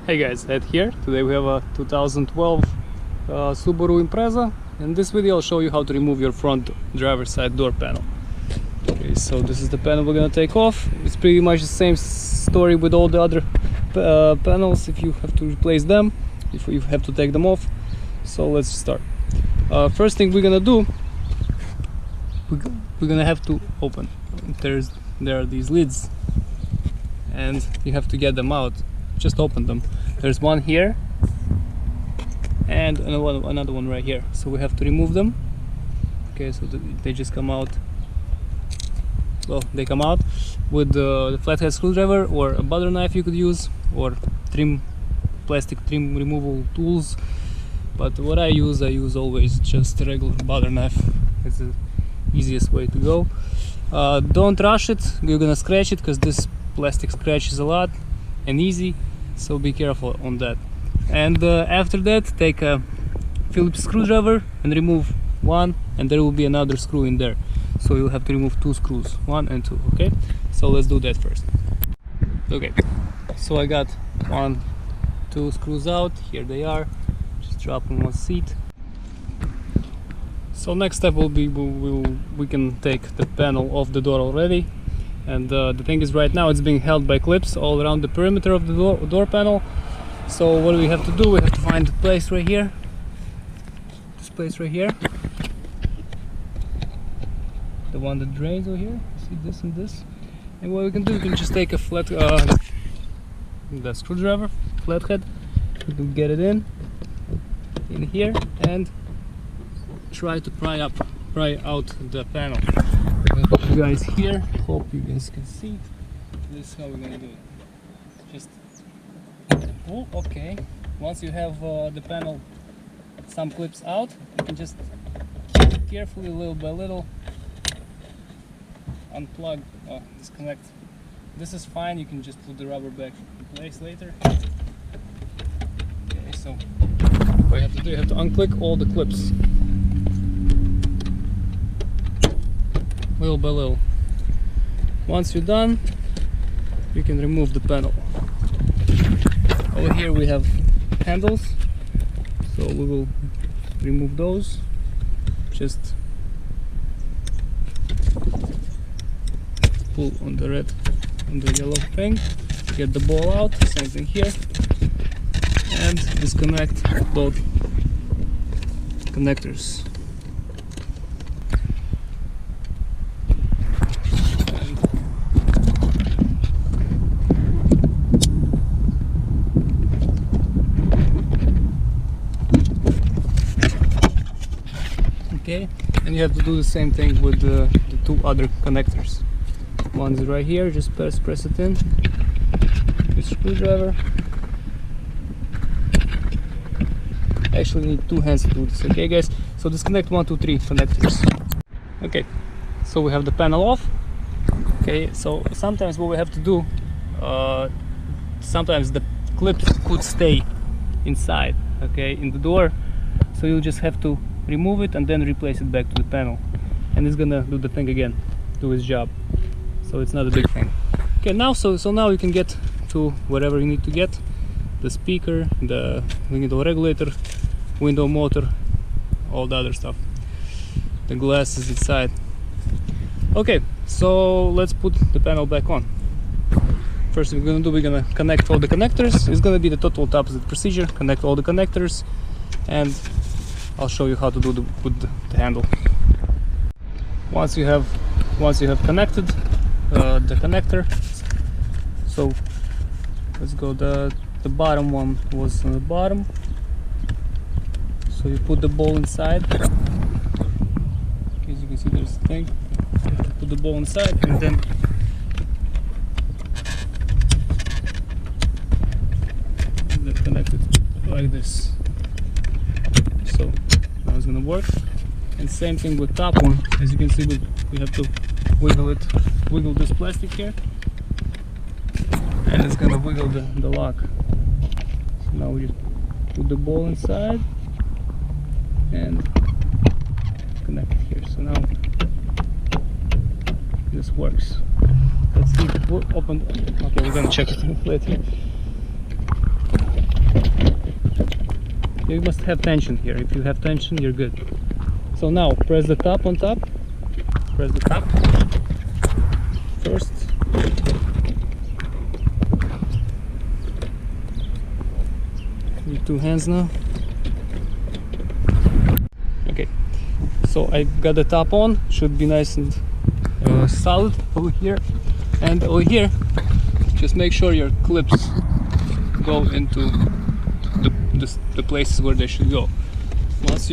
Hey guys, Ed here. Today we have a 2012 Subaru Impreza. In this video I'll show you how to remove your front driver's side door panel. Okay, so this is the panel we're gonna take off. It's pretty much the same story with all the other panels. If you have to replace them, if you have to take them off. So let's start. First thing we're gonna do, we're gonna have to open. There are these lids and you have to get them out. Just open them. There's one here and another one right here, so we have to remove them. Okay, so they just come out. Well, they come out with the flathead screwdriver or a butter knife you could use, or plastic trim removal tools. But what I use always just a regular butter knife. It's the easiest way to go. Don't rush it. You're gonna scratch it because this plastic scratches a lot and easy, so be careful on that. And after that, take a Phillips screwdriver and remove one, and there will be another screw in there, so you'll have to remove two screws, 1 and 2. Okay, so let's do that first. Okay, so I got 1, 2 screws out. Here they are. Just drop them on the seat. So next step will be we can take the panel off the door already. And the thing is, right now it's being held by clips all around the perimeter of the door panel. So what we have to do, we have to find the place right here. This place right here. The one that drains over here. See this and this. And what we can do, we can just take a flat the screwdriver, flathead. We can get it in here and try to pry out the panel. Put you guys here. Hope you guys can see. This is how we're gonna do it. Just pull. Okay. Once you have the panel, some clips out, you can just carefully, little by little, unplug, disconnect. This is fine. You can just put the rubber back in place later. Okay. So what you have to do, you have to unclick all the clips. Little by little. Once you're done, you can remove the panel. Over here we have handles, so we will remove those. Just pull on the red, on the yellow thing, get the ball out, same thing here, and disconnect both connectors. Okay, and you have to do the same thing with the two other connectors. One's right here, just press it in with screwdriver. Actually need 2 hands to do this. Okay guys, so disconnect 1, 2, 3 connectors. Okay, so we have the panel off. Okay, so sometimes what we have to do, sometimes the clips could stay inside, okay, in the door, so you'll just have to remove it and then replace it back to the panel, and it's gonna do the thing again, do its job. So it's not a big thing. Okay, now so now you can get to whatever you need to get: the speaker, the window regulator, window motor, all the other stuff. The glass is inside. Okay, so let's put the panel back on. First we're gonna connect all the connectors. It's gonna be the total opposite procedure. Connect all the connectors, and I'll show you how to do with the handle. Once you have connected the connector, so let's go. The bottom one was on the bottom, so you put the ball inside. As you can see, there's a thing. You have to put the ball inside and then connect it like this. So now it's gonna work. And same thing with top one. As you can see, we have to wiggle this plastic here, and it's gonna wiggle the lock. So now we just put the ball inside and connect it here. So now this works. Let's see if it will open. Okay, we're gonna check it later. You must have tension here. If you have tension, you're good. So now press the top on top. Press the top first. With 2 hands now. Okay, so I got the top on. Should be nice and solid over here. And over here, just make sure your clips go into the places where they should go. Once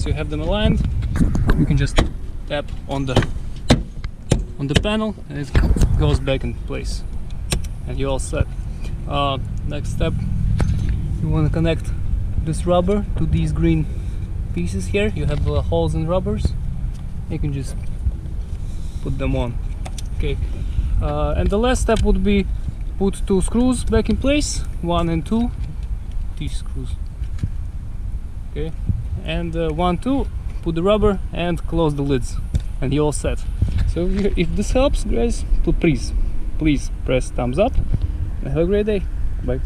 you have them aligned, you can just tap on the panel and it goes back in place, and you're all set. Next step, you want to connect this rubber to these green pieces here. You have holes in rubbers. You can just put them on. Okay, and the last step would be put 2 screws back in place, 1 and 2. These screws. Okay, and 1, 2. Put the rubber and close the lids, and you're all set. So if this helps, guys, please press thumbs up and have a great day. Bye.